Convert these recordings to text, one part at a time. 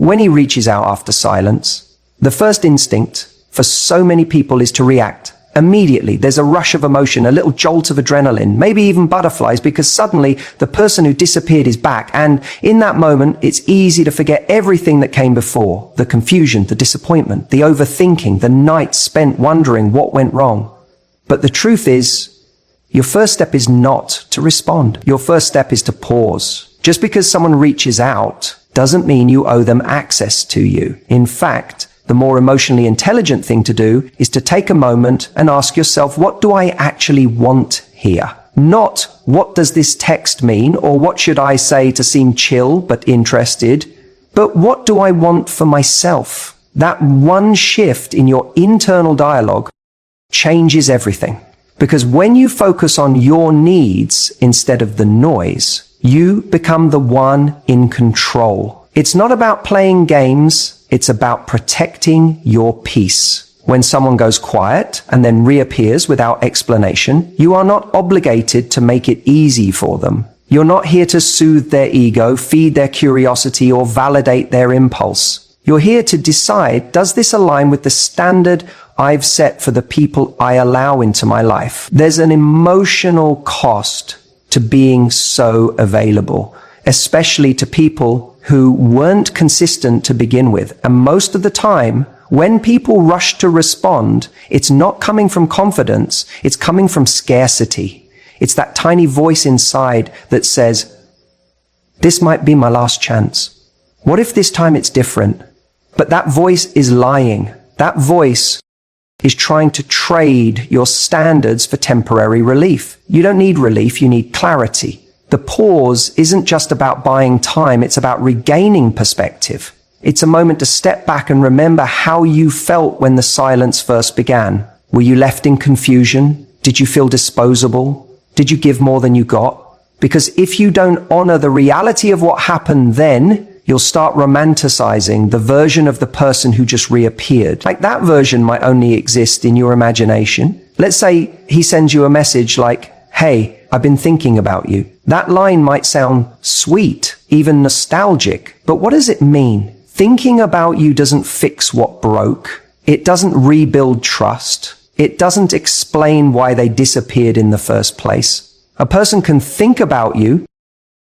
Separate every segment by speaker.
Speaker 1: When he reaches out after silence, the first instinct for so many people is to react. Immediately, there's a rush of emotion, a little jolt of adrenaline, maybe even butterflies, because suddenly the person who disappeared is back. And in that moment, it's easy to forget everything that came before. The confusion, the disappointment, the overthinking, the nights spent wondering what went wrong. But the truth is, your first step is not to respond. Your first step is to pause. Just because someone reaches out doesn't mean you owe them access to you. In fact, the more emotionally intelligent thing to do is to take a moment and ask yourself, what do I actually want here? Not, what does this text mean, or what should I say to seem chill but interested? But what do I want for myself? That one shift in your internal dialogue changes everything. Because when you focus on your needs instead of the noise, you become the one in control. It's not about playing games. It's about protecting your peace. When someone goes quiet and then reappears without explanation, you are not obligated to make it easy for them. You're not here to soothe their ego, feed their curiosity, or validate their impulse. You're here to decide, does this align with the standard I've set for the people I allow into my life? There's an emotional cost to being so available, especially to people who weren't consistent to begin with. And most of the time, when people rush to respond, it's not coming from confidence, it's coming from scarcity. It's that tiny voice inside that says, this might be my last chance. What if this time it's different? But that voice is lying. That voice is trying to trade your standards for temporary relief. You don't need relief, you need clarity. The pause isn't just about buying time, it's about regaining perspective. It's a moment to step back and remember how you felt when the silence first began. Were you left in confusion? Did you feel disposable? Did you give more than you got? Because if you don't honor the reality of what happened then, you'll start romanticizing the version of the person who just reappeared. Like that version might only exist in your imagination. Let's say he sends you a message like, hey, I've been thinking about you. That line might sound sweet, even nostalgic, but what does it mean? Thinking about you doesn't fix what broke. It doesn't rebuild trust. It doesn't explain why they disappeared in the first place. A person can think about you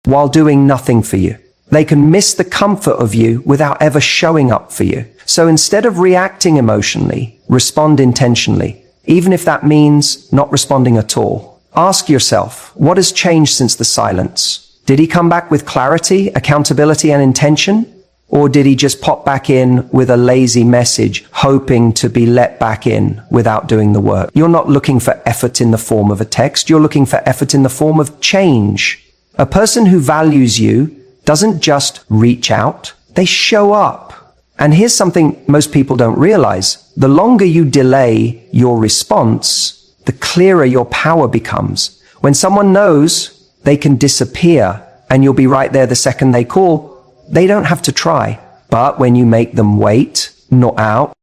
Speaker 1: while doing nothing for you. They can miss the comfort of you without ever showing up for you. So instead of reacting emotionally, respond intentionally, even if that means not responding at all. Ask yourself, what has changed since the silence? Did he come back with clarity, accountability, and intention? Or did he just pop back in with a lazy message, hoping to be let back in without doing the work? You're not looking for effort in the form of a text. You're looking for effort in the form of change. A person who values you doesn't just reach out, they show up. And here's something most people don't realize. The longer you delay your response, the clearer your power becomes. When someone knows they can disappear and you'll be right there the second they call, they don't have to try. But when you make them wait, not out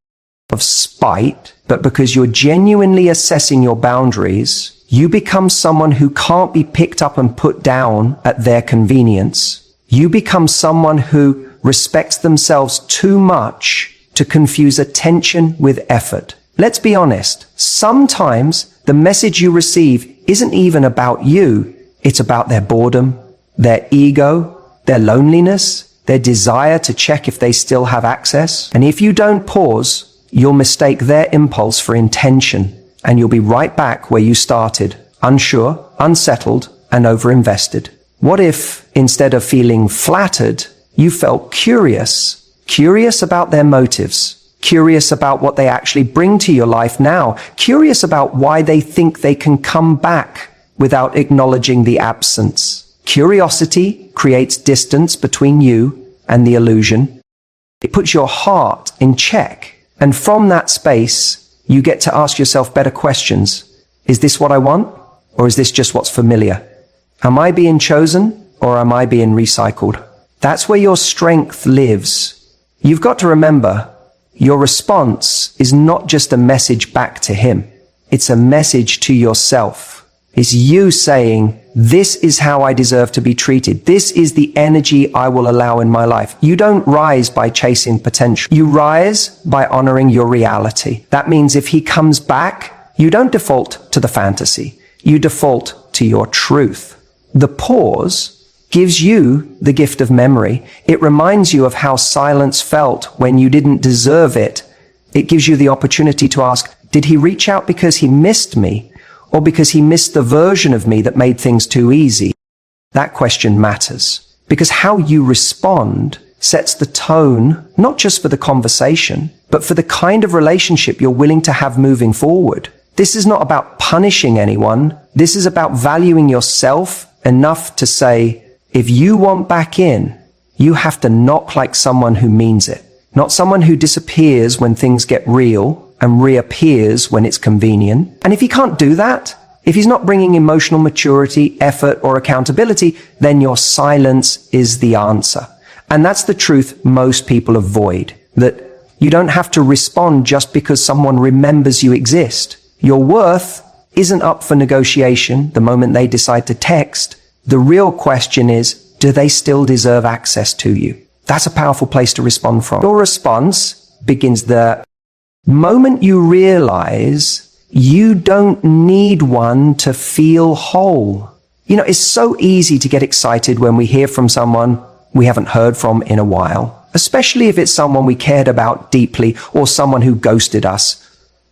Speaker 1: of spite, but because you're genuinely assessing your boundaries, you become someone who can't be picked up and put down at their convenience. You become someone who respects themselves too much to confuse attention with effort. Let's be honest, sometimes the message you receive isn't even about you. It's about their boredom, their ego, their loneliness, their desire to check if they still have access. And if you don't pause, you'll mistake their impulse for intention, and you'll be right back where you started, unsure, unsettled, and overinvested. What if, instead of feeling flattered, you felt curious? Curious about their motives. Curious about what they actually bring to your life now. Curious about why they think they can come back without acknowledging the absence. Curiosity creates distance between you and the illusion. It puts your heart in check. And from that space, you get to ask yourself better questions. Is this what I want? Or is this just what's familiar? Am I being chosen? Or am I being recycled? That's where your strength lives. You've got to remember, your response is not just a message back to him. It's a message to yourself. It's you saying, this is how I deserve to be treated. This is the energy I will allow in my life. You don't rise by chasing potential. You rise by honoring your reality. That means if he comes back, you don't default to the fantasy. You default to your truth. The pause gives you the gift of memory. It reminds you of how silence felt when you didn't deserve it. It gives you the opportunity to ask, did he reach out because he missed me? Or because he missed the version of me that made things too easy? That question matters, because how you respond sets the tone, not just for the conversation, but for the kind of relationship you're willing to have moving forward. This is not about punishing anyone. This is about valuing yourself enough to say, if you want back in, you have to knock like someone who means it, not someone who disappears when things get real and reappears when it's convenient. And if he can't do that, if he's not bringing emotional maturity, effort, or accountability, then your silence is the answer. And that's the truth most people avoid, that you don't have to respond just because someone remembers you exist. Your worth isn't up for negotiation the moment they decide to text. The real question is, do they still deserve access to you? That's a powerful place to respond from. Your response begins the moment you realize you don't need one to feel whole. You know, it's so easy to get excited when we hear from someone we haven't heard from in a while, especially if it's someone we cared about deeply or someone who ghosted us,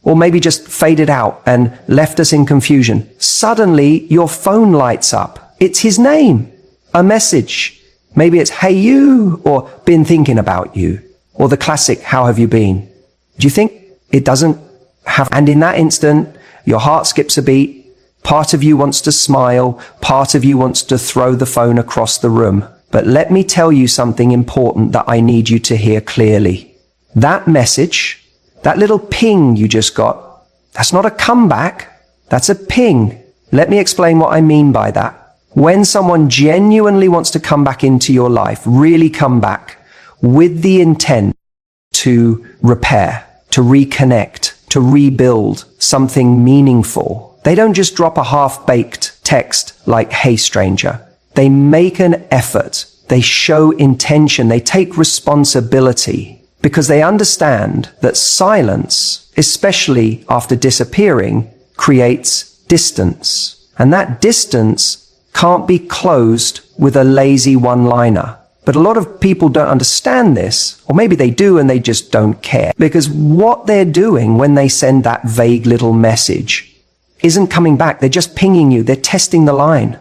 Speaker 1: or maybe just faded out and left us in confusion. Suddenly, your phone lights up. It's his name, a message. Maybe it's, hey you, or been thinking about you, or the classic, how have you been? Do you think it doesn't have, and in that instant, your heart skips a beat. Part of you wants to smile. Part of you wants to throw the phone across the room. But let me tell you something important that I need you to hear clearly. That message, that little ping you just got, that's not a comeback. That's a ping. Let me explain what I mean by that. When someone genuinely wants to come back into your life, really come back with the intent to repair, to reconnect, to rebuild something meaningful, they don't just drop a half-baked text like, hey stranger. They make an effort. They show intention. They take responsibility because they understand that silence, especially after disappearing, creates distance. And that distance can't be closed with a lazy one-liner. But a lot of people don't understand this, or maybe they do and they just don't care. Because what they're doing when they send that vague little message isn't coming back. They're just pinging you. They're testing the line.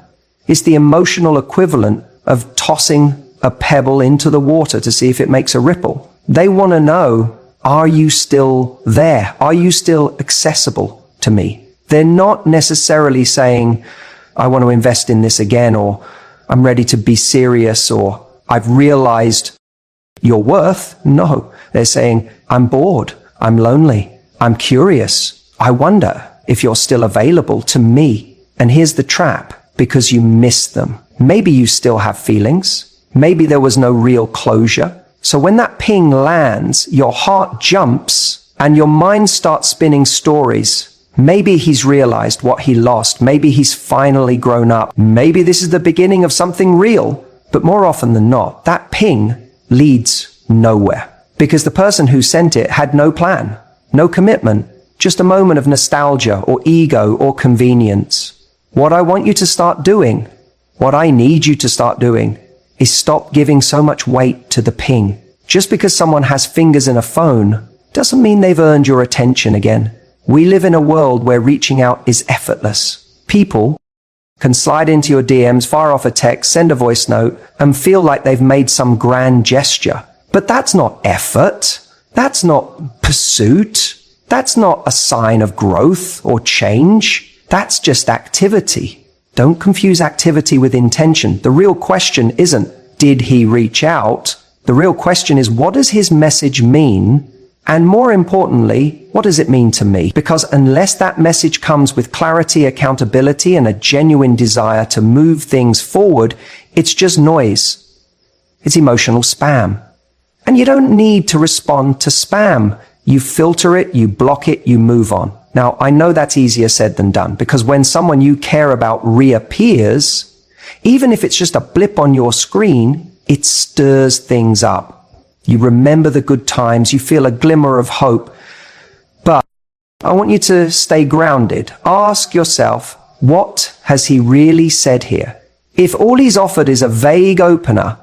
Speaker 1: It's the emotional equivalent of tossing a pebble into the water to see if it makes a ripple. They want to know, are you still there? Are you still accessible to me? They're not necessarily saying, I want to invest in this again, or I'm ready to be serious, or I've realized your worth. No, they're saying, I'm bored, I'm lonely, I'm curious. I wonder if you're still available to me. And here's the trap, because you miss them. Maybe you still have feelings. Maybe there was no real closure. So when that ping lands, your heart jumps and your mind starts spinning stories. Maybe he's realized what he lost. Maybe he's finally grown up. Maybe this is the beginning of something real. But more often than not, that ping leads nowhere because the person who sent it had no plan, no commitment, just a moment of nostalgia or ego or convenience. What I want you to start doing, what I need you to start doing, is stop giving so much weight to the ping. Just because someone has fingers in a phone doesn't mean they've earned your attention again. We live in a world where reaching out is effortless. People can slide into your DMs, fire off a text, send a voice note, and feel like they've made some grand gesture. But that's not effort. That's not pursuit. That's not a sign of growth or change. That's just activity. Don't confuse activity with intention. The real question isn't, did he reach out? The real question is, what does his message mean? And more importantly, what does it mean to me? Because unless that message comes with clarity, accountability, and a genuine desire to move things forward, it's just noise. It's emotional spam. And you don't need to respond to spam. You filter it, you block it, you move on. Now, I know that's easier said than done, because when someone you care about reappears, even if it's just a blip on your screen, it stirs things up. You remember the good times, you feel a glimmer of hope. But I want you to stay grounded. Ask yourself, what has he really said here? If all he's offered is a vague opener,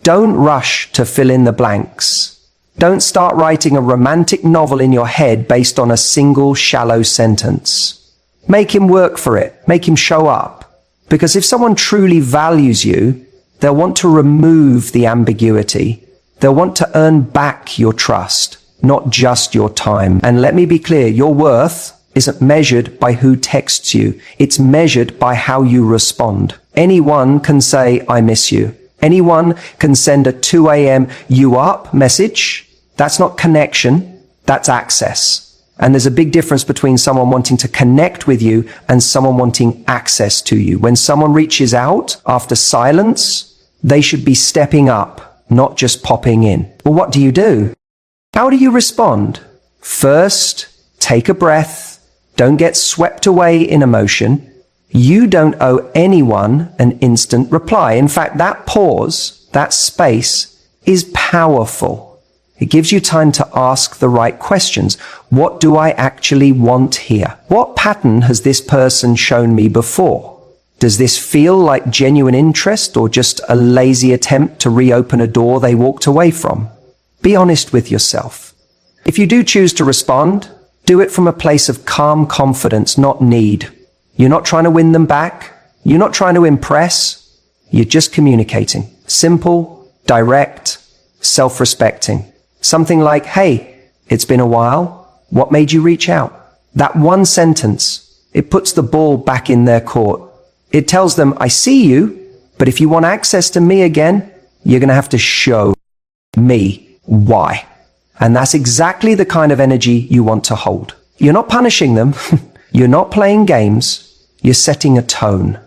Speaker 1: don't rush to fill in the blanks. Don't start writing a romantic novel in your head based on a single shallow sentence. Make him work for it. Make him show up. Because if someone truly values you, they'll want to remove the ambiguity. They'll want to earn back your trust, not just your time. And let me be clear, your worth isn't measured by who texts you. It's measured by how you respond. Anyone can say, I miss you. Anyone can send a 2 a.m. you up message. That's not connection, that's access. And there's a big difference between someone wanting to connect with you and someone wanting access to you. When someone reaches out after silence, they should be stepping up, not just popping in. Well, what do? How do you respond? First, take a breath. Don't get swept away in emotion. You don't owe anyone an instant reply. In fact, that pause, that space, is powerful. It gives you time to ask the right questions. What do I actually want here? What pattern has this person shown me before? Does this feel like genuine interest or just a lazy attempt to reopen a door they walked away from? Be honest with yourself. If you do choose to respond, do it from a place of calm confidence, not need. You're not trying to win them back. You're not trying to impress. You're just communicating. Simple, direct, self-respecting. Something like, hey, it's been a while. What made you reach out? That one sentence, it puts the ball back in their court. It tells them, I see you, but if you want access to me again, you're going to have to show me why. And that's exactly the kind of energy you want to hold. You're not punishing them. You're not playing games. You're setting a tone.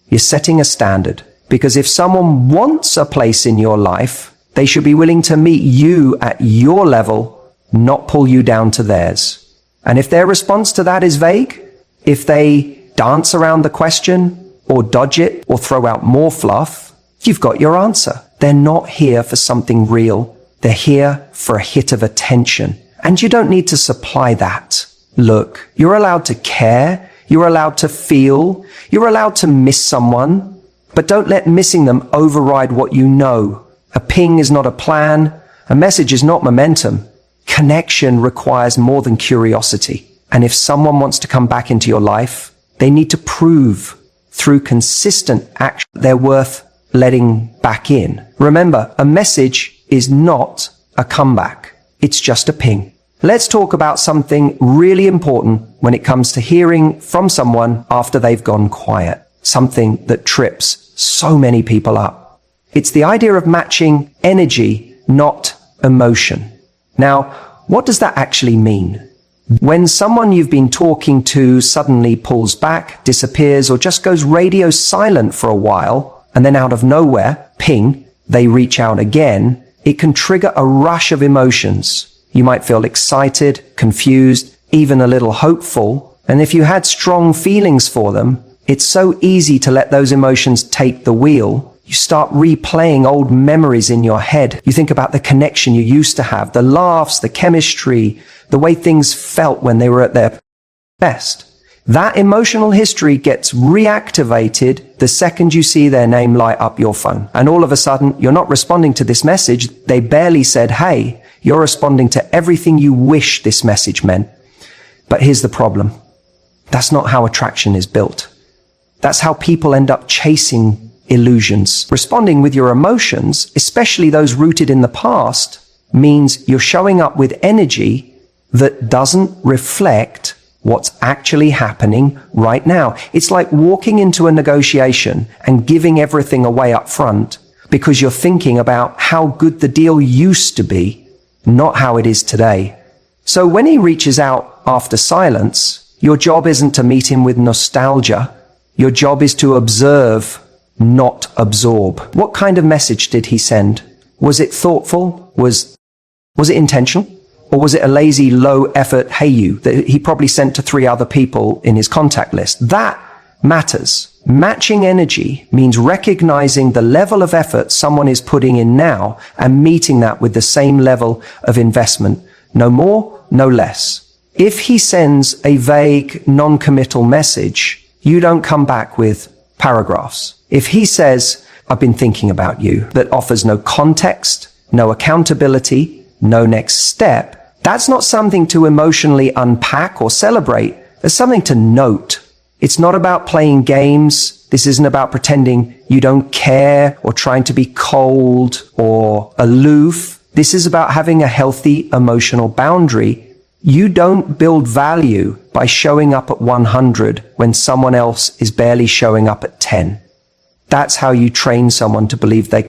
Speaker 1: You're setting a standard. Because if someone wants a place in your life, they should be willing to meet you at your level, not pull you down to theirs. And if their response to that is vague, if they dance around the question or dodge it or throw out more fluff, you've got your answer. They're not here for something real. They're here for a hit of attention. And you don't need to supply that. Look, you're allowed to care. You're allowed to feel. You're allowed to miss someone. But don't let missing them override what you know. A ping is not a plan. A message is not momentum. Connection requires more than curiosity. And if someone wants to come back into your life, they need to prove through consistent action they're worth letting back in. Remember, a message is not a comeback. It's just a ping. Let's talk about something really important when it comes to hearing from someone after they've gone quiet. Something that trips so many people up. It's the idea of matching energy, not emotion. Now, what does that actually mean? When someone you've been talking to suddenly pulls back, disappears, or just goes radio silent for a while, and then out of nowhere, ping, they reach out again, it can trigger a rush of emotions. You might feel excited, confused, even a little hopeful. And if you had strong feelings for them, it's so easy to let those emotions take the wheel. You start replaying old memories in your head. You think about the connection you used to have, the laughs, the chemistry, the way things felt when they were at their best. That emotional history gets reactivated the second you see their name light up your phone. And all of a sudden, you're not responding to this message. They barely said, hey. You're responding to everything you wish this message meant. But here's the problem. That's not how attraction is built. That's how people end up chasing illusions. Responding with your emotions, especially those rooted in the past, means you're showing up with energy that doesn't reflect what's actually happening right now. It's like walking into a negotiation and giving everything away up front because you're thinking about how good the deal used to be, not how it is today. So when he reaches out after silence, your job isn't to meet him with nostalgia. Your job is to observe, not absorb. What kind of message did he send? Was it thoughtful? Was it intentional? Or was it a lazy, low-effort hey you that he probably sent to 3 other people in his contact list? That matters. Matching energy means recognizing the level of effort someone is putting in now and meeting that with the same level of investment. No more, no less. If he sends a vague, non-committal message, you don't come back with paragraphs. If he says, I've been thinking about you, that offers no context, no accountability, no next step, that's not something to emotionally unpack or celebrate. It's something to note. It's not about playing games. This isn't about pretending you don't care or trying to be cold or aloof. This is about having a healthy emotional boundary. You don't build value by showing up at 100 when someone else is barely showing up at 10. That's how you train someone to believe they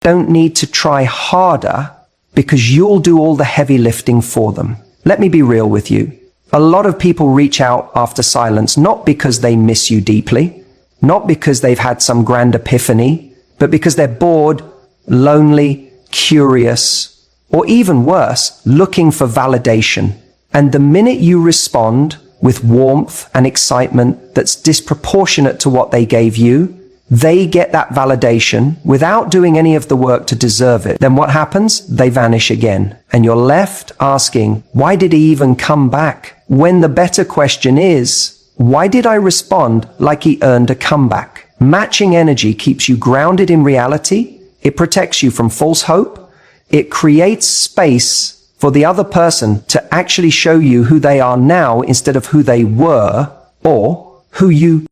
Speaker 1: don't need to try harder because you'll do all the heavy lifting for them. Let me be real with you. A lot of people reach out after silence, not because they miss you deeply, not because they've had some grand epiphany, but because they're bored, lonely, curious, or even worse, looking for validation. And the minute you respond with warmth and excitement that's disproportionate to what they gave you, they get that validation without doing any of the work to deserve it. Then what happens? They vanish again. And you're left asking, why did he even come back? When the better question is, why did I respond like he earned a comeback? Matching energy keeps you grounded in reality. It protects you from false hope. It creates space for the other person to actually show you who they are now instead of who they were or who you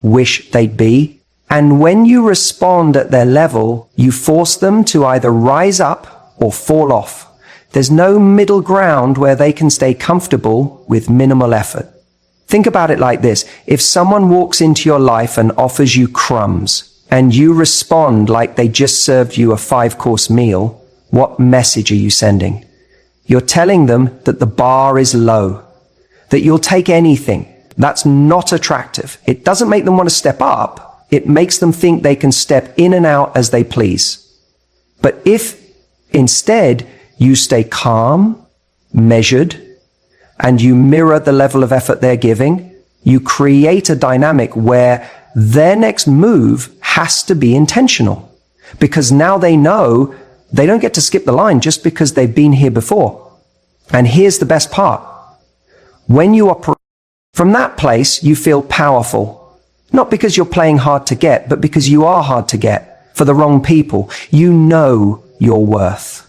Speaker 1: wish they'd be. And when you respond at their level, you force them to either rise up or fall off. There's no middle ground where they can stay comfortable with minimal effort. Think about it like this. If someone walks into your life and offers you crumbs, and you respond like they just served you a 5-course meal, what message are you sending? You're telling them that the bar is low, that you'll take anything. That's not attractive. It doesn't make them want to step up. It makes them think they can step in and out as they please. But if instead you stay calm, measured, and you mirror the level of effort they're giving, you create a dynamic where their next move has to be intentional. Because now they know they don't get to skip the line just because they've been here before. And here's the best part. When you operate from that place, you feel powerful. Not because you're playing hard to get, but because you are hard to get for the wrong people. You know your worth.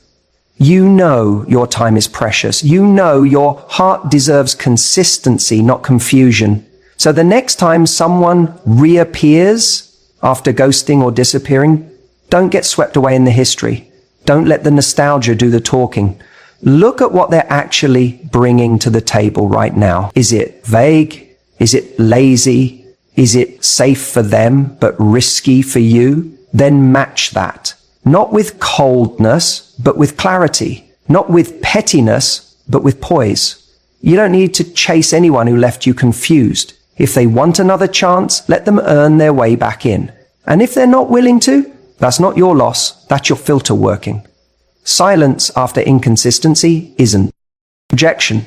Speaker 1: You know your time is precious. You know your heart deserves consistency, not confusion. So the next time someone reappears after ghosting or disappearing, don't get swept away in the history. Don't let the nostalgia do the talking. Look at what they're actually bringing to the table right now. Is it vague? Is it lazy? Is it safe for them, but risky for you? Then match that. Not with coldness, but with clarity. Not with pettiness, but with poise. You don't need to chase anyone who left you confused. If they want another chance, let them earn their way back in. And if they're not willing to, that's not your loss. That's your filter working. Silence after inconsistency isn't rejection.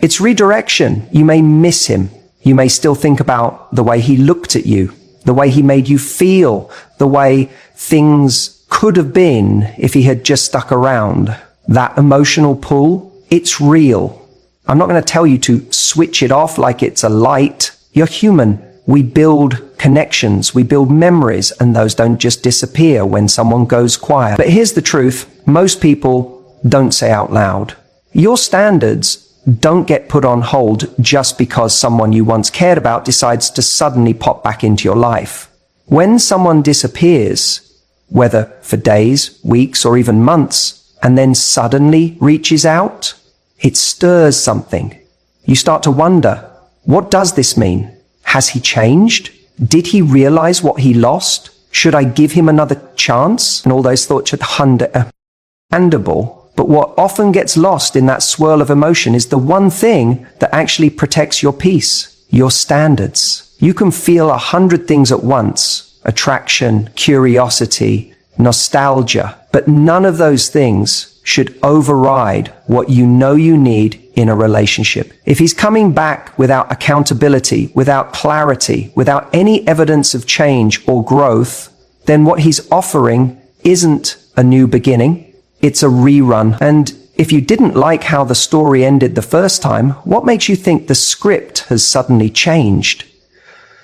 Speaker 1: It's redirection. You may miss him. You may still think about the way he looked at you, the way he made you feel, the way things could have been if he had just stuck around. That emotional pull, it's real. I'm not going to tell you to switch it off like it's a light. You're human. We build connections, we build memories, and those don't just disappear when someone goes quiet. But here's the truth. Most people don't say out loud. Your standards don't get put on hold just because someone you once cared about decides to suddenly pop back into your life. When someone disappears, whether for days, weeks, or even months, and then suddenly reaches out, it stirs something. You start to wonder, what does this mean? Has he changed? Did he realize what he lost? Should I give him another chance? And all those thoughts are understandable. But what often gets lost in that swirl of emotion is the one thing that actually protects your peace, your standards. You can feel 100 things at once, attraction, curiosity, nostalgia, but none of those things should override what you know you need in a relationship. If he's coming back without accountability, without clarity, without any evidence of change or growth, then what he's offering isn't a new beginning, it's a rerun. And if you didn't like how the story ended the first time, what makes you think the script has suddenly changed?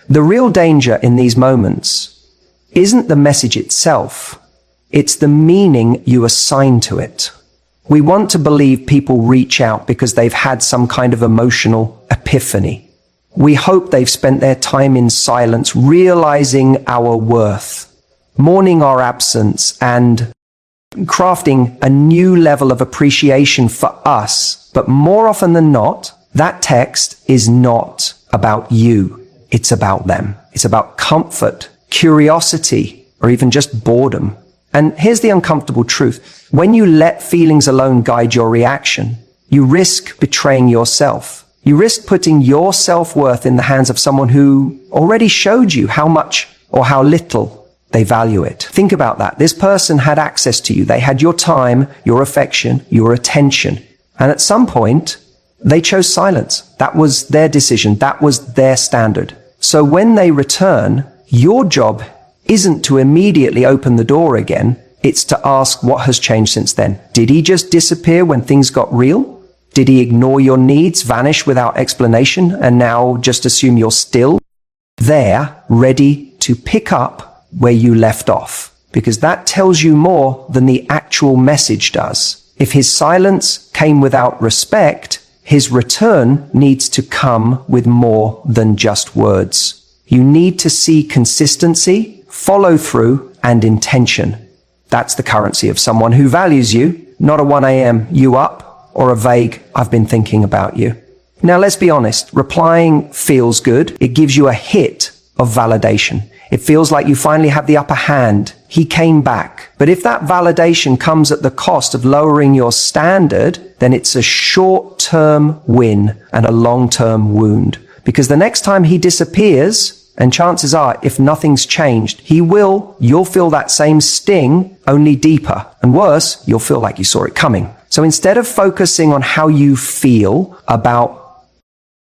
Speaker 1: The real danger in these moments isn't the message itself, it's the meaning you assign to it. We want to believe people reach out because they've had some kind of emotional epiphany. We hope they've spent their time in silence, realizing our worth, mourning our absence, and crafting a new level of appreciation for us. But more often than not, that text is not about you. It's about them. It's about comfort, curiosity, or even just boredom. And here's the uncomfortable truth. When you let feelings alone guide your reaction, you risk betraying yourself. You risk putting your self-worth in the hands of someone who already showed you how much or how little they value it. Think about that. This person had access to you. They had your time, your affection, your attention. And at some point, they chose silence. That was their decision. That was their standard. So when they return, your job isn't to immediately open the door again. It's to ask what has changed since then. Did he just disappear when things got real? Did he ignore your needs, vanish without explanation, and now just assume you're still there, ready to pick up where you left off? Because that tells you more than the actual message does. If his silence came without respect, his return needs to come with more than just words. You need to see consistency, follow through, and intention. That's the currency of someone who values you, not a 1 a.m. you up or a vague I've been thinking about you. Now let's be honest, replying feels good. It gives you a hit of validation. It feels like you finally have the upper hand. He came back. But if that validation comes at the cost of lowering your standard, then it's a short-term win and a long-term wound. Because the next time he disappears, and chances are, if nothing's changed, you'll feel that same sting, only deeper. And worse, you'll feel like you saw it coming. So instead of focusing on how you feel about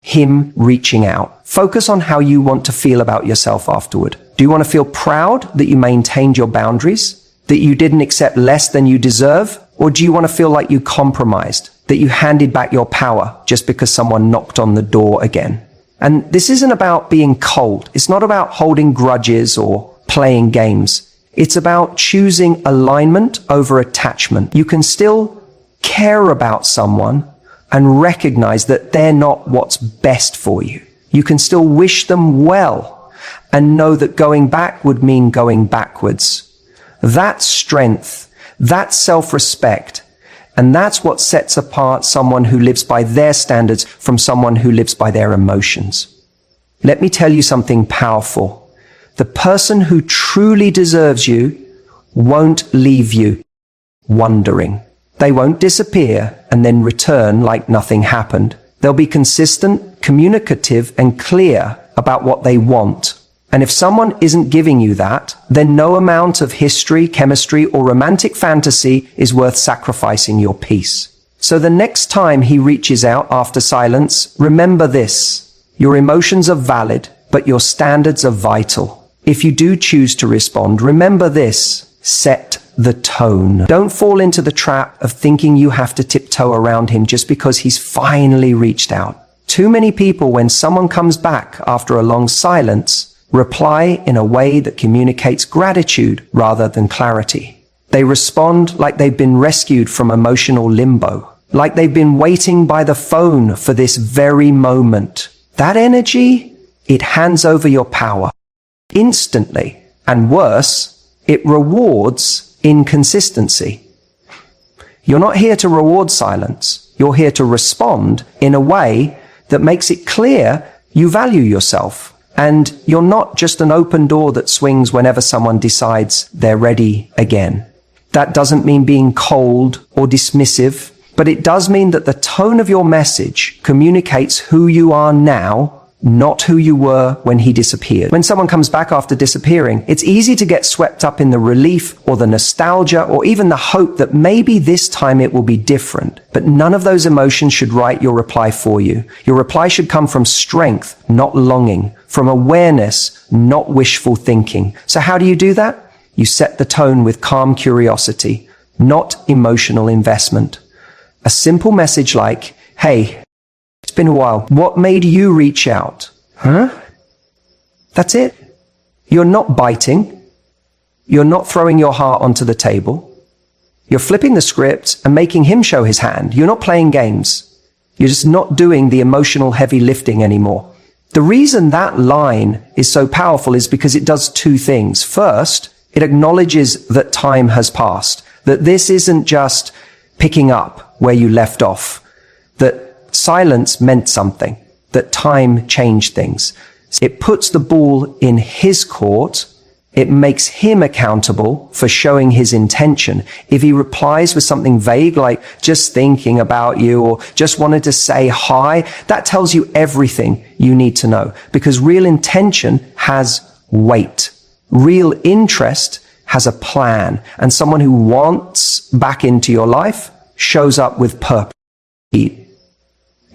Speaker 1: him reaching out, focus on how you want to feel about yourself afterward. Do you want to feel proud that you maintained your boundaries, that you didn't accept less than you deserve? Or do you want to feel like you compromised, that you handed back your power just because someone knocked on the door again? And this isn't about being cold. It's not about holding grudges or playing games. It's about choosing alignment over attachment. You can still care about someone and recognize that they're not what's best for you. You can still wish them well and know that going back would mean going backwards. That's strength. That's self-respect. And that's what sets apart someone who lives by their standards from someone who lives by their emotions. Let me tell you something powerful. The person who truly deserves you won't leave you wondering. They won't disappear and then return like nothing happened. They'll be consistent, communicative, and clear about what they want. And if someone isn't giving you that, then no amount of history, chemistry, or romantic fantasy is worth sacrificing your peace. So the next time he reaches out after silence, remember this. Your emotions are valid, but your standards are vital. If you do choose to respond, remember this. Set the tone. Don't fall into the trap of thinking you have to tiptoe around him just because he's finally reached out. Too many people, when someone comes back after a long silence, reply in a way that communicates gratitude rather than clarity. They respond like they've been rescued from emotional limbo, like they've been waiting by the phone for this very moment. That energy, it hands over your power instantly. And worse, it rewards inconsistency. You're not here to reward silence. You're here to respond in a way that makes it clear you value yourself. And you're not just an open door that swings whenever someone decides they're ready again. That doesn't mean being cold or dismissive, but it does mean that the tone of your message communicates who you are now not who you were when he disappeared. When someone comes back after disappearing, it's easy to get swept up in the relief or the nostalgia or even the hope that maybe this time it will be different. But none of those emotions should write your reply for you. Your reply should come from strength, not longing, from awareness, not wishful thinking. So how do you do that? You set the tone with calm curiosity, not emotional investment. A simple message like, hey, it's been a while. What made you reach out? Huh? That's it. You're not biting. You're not throwing your heart onto the table. You're flipping the script and making him show his hand. You're not playing games. You're just not doing the emotional heavy lifting anymore. The reason that line is so powerful is because it does two things. First, it acknowledges that time has passed, that this isn't just picking up where you left off, that silence meant something, that time changed things. It puts the ball in his court. It makes him accountable for showing his intention. If he replies with something vague like just thinking about you or just wanted to say hi, that tells you everything you need to know, because real intention has weight. Real interest has a plan, and someone who wants back into your life shows up with purpose,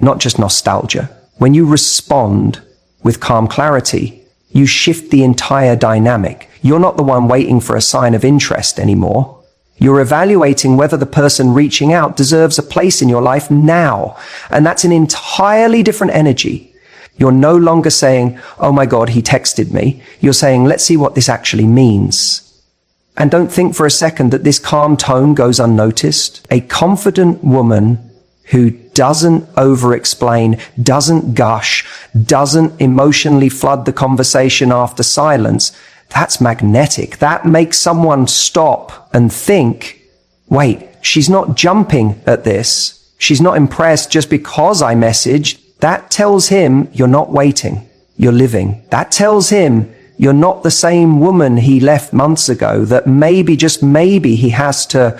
Speaker 1: not just nostalgia. When you respond with calm clarity, you shift the entire dynamic. You're not the one waiting for a sign of interest anymore. You're evaluating whether the person reaching out deserves a place in your life now. And that's an entirely different energy. You're no longer saying, oh my God, he texted me. You're saying, let's see what this actually means. And don't think for a second that this calm tone goes unnoticed. A confident woman who doesn't over-explain, doesn't gush, doesn't emotionally flood the conversation after silence, that's magnetic. That makes someone stop and think, wait, she's not jumping at this. She's not impressed just because I messaged. That tells him you're not waiting, you're living. That tells him you're not the same woman he left months ago, that maybe, just maybe, he has to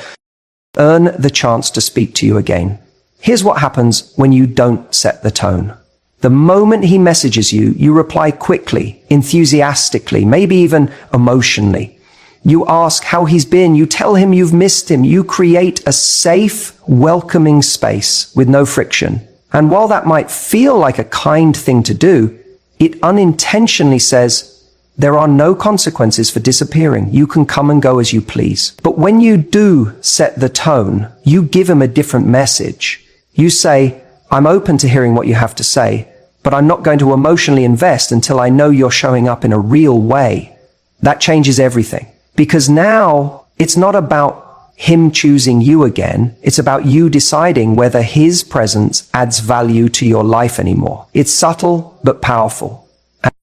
Speaker 1: earn the chance to speak to you again. Here's what happens when you don't set the tone. The moment he messages you, you reply quickly, enthusiastically, maybe even emotionally. You ask how he's been. You tell him you've missed him. You create a safe, welcoming space with no friction. And while that might feel like a kind thing to do, it unintentionally says, there are no consequences for disappearing. You can come and go as you please. But when you do set the tone, you give him a different message. You say, I'm open to hearing what you have to say, but I'm not going to emotionally invest until I know you're showing up in a real way. That changes everything. Because now it's not about him choosing you again. It's about you deciding whether his presence adds value to your life anymore. It's subtle but powerful. And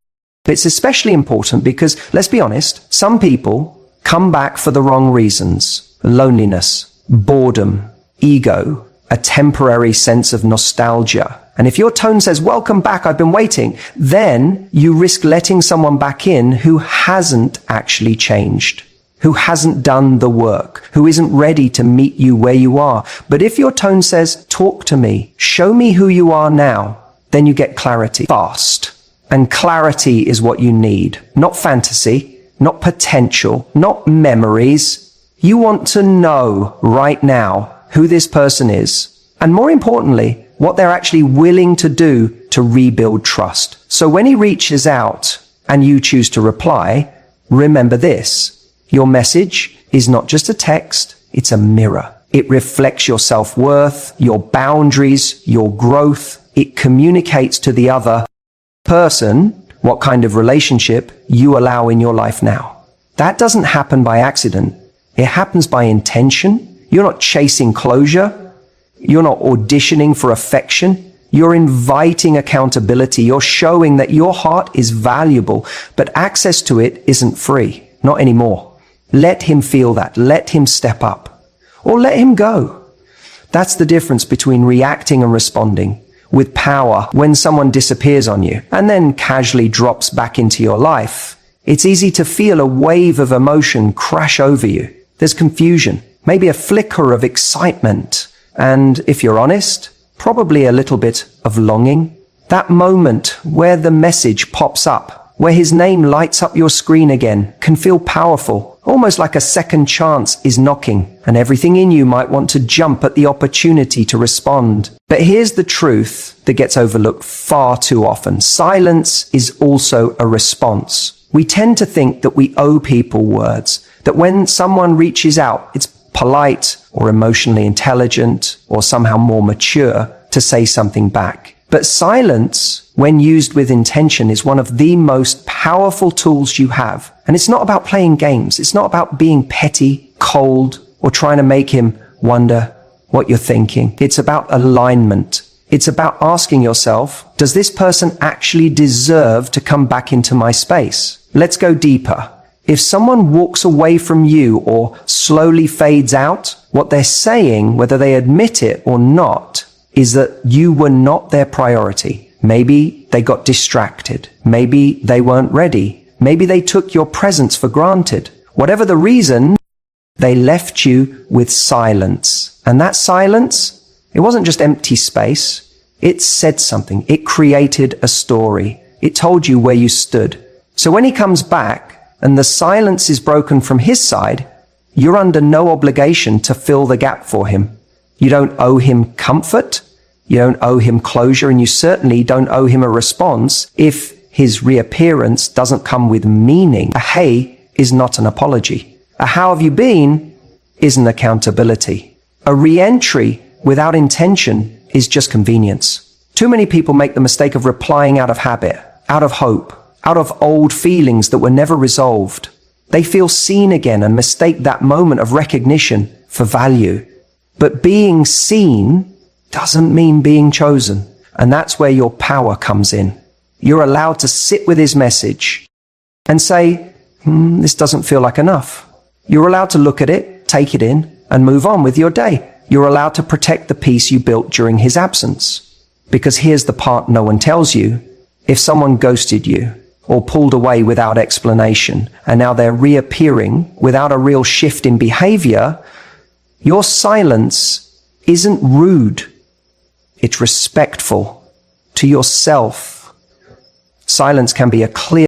Speaker 1: it's especially important because, let's be honest, some people come back for the wrong reasons. Loneliness, boredom, ego, a temporary sense of nostalgia. And if your tone says, welcome back, I've been waiting, then you risk letting someone back in who hasn't actually changed, who hasn't done the work, who isn't ready to meet you where you are. But if your tone says, talk to me, show me who you are now, then you get clarity fast. And clarity is what you need, not fantasy, not potential, not memories. You want to know right now who this person is, and more importantly, what they're actually willing to do to rebuild trust. So when he reaches out and you choose to reply, remember this: your message is not just a text, it's a mirror. It reflects your self-worth, your boundaries, your growth. It communicates to the other person what kind of relationship you allow in your life now. That doesn't happen by accident. It happens by intention. You're not chasing closure. You're not auditioning for affection. You're inviting accountability. You're showing that your heart is valuable, but access to it isn't free. Not anymore. Let him feel that. Let him step up. Or let him go. That's the difference between reacting and responding. With power, when someone disappears on you and then casually drops back into your life, it's easy to feel a wave of emotion crash over you. There's confusion. Maybe a flicker of excitement, and if you're honest, probably a little bit of longing. That moment where the message pops up, where his name lights up your screen again, can feel powerful, almost like a second chance is knocking, and everything in you might want to jump at the opportunity to respond. But here's the truth that gets overlooked far too often. Silence is also a response. We tend to think that we owe people words, that when someone reaches out, it's polite or emotionally intelligent or somehow more mature to say something back. But silence, when used with intention, is one of the most powerful tools you have. And it's not about playing games. It's not about being petty, cold, or trying to make him wonder what you're thinking. It's about alignment. It's about asking yourself, does this person actually deserve to come back into my space? Let's go deeper. If someone walks away from you or slowly fades out, what they're saying, whether they admit it or not, is that you were not their priority. Maybe they got distracted. Maybe they weren't ready. Maybe they took your presence for granted. Whatever the reason, they left you with silence. And that silence, it wasn't just empty space. It said something. It created a story. It told you where you stood. So when he comes back and the silence is broken from his side, you're under no obligation to fill the gap for him. You don't owe him comfort, you don't owe him closure, and you certainly don't owe him a response if his reappearance doesn't come with meaning. A hey is not an apology. A how have you been isn't accountability. A re-entry without intention is just convenience. Too many people make the mistake of replying out of habit, out of hope, out of old feelings that were never resolved. They feel seen again and mistake that moment of recognition for value. But being seen doesn't mean being chosen. And that's where your power comes in. You're allowed to sit with his message and say, this doesn't feel like enough. You're allowed to look at it, take it in, and move on with your day. You're allowed to protect the peace you built during his absence. Because here's the part no one tells you. If someone ghosted you or pulled away without explanation, and now they're reappearing without a real shift in behavior, your silence isn't rude. It's respectful to yourself. Silence can be a clear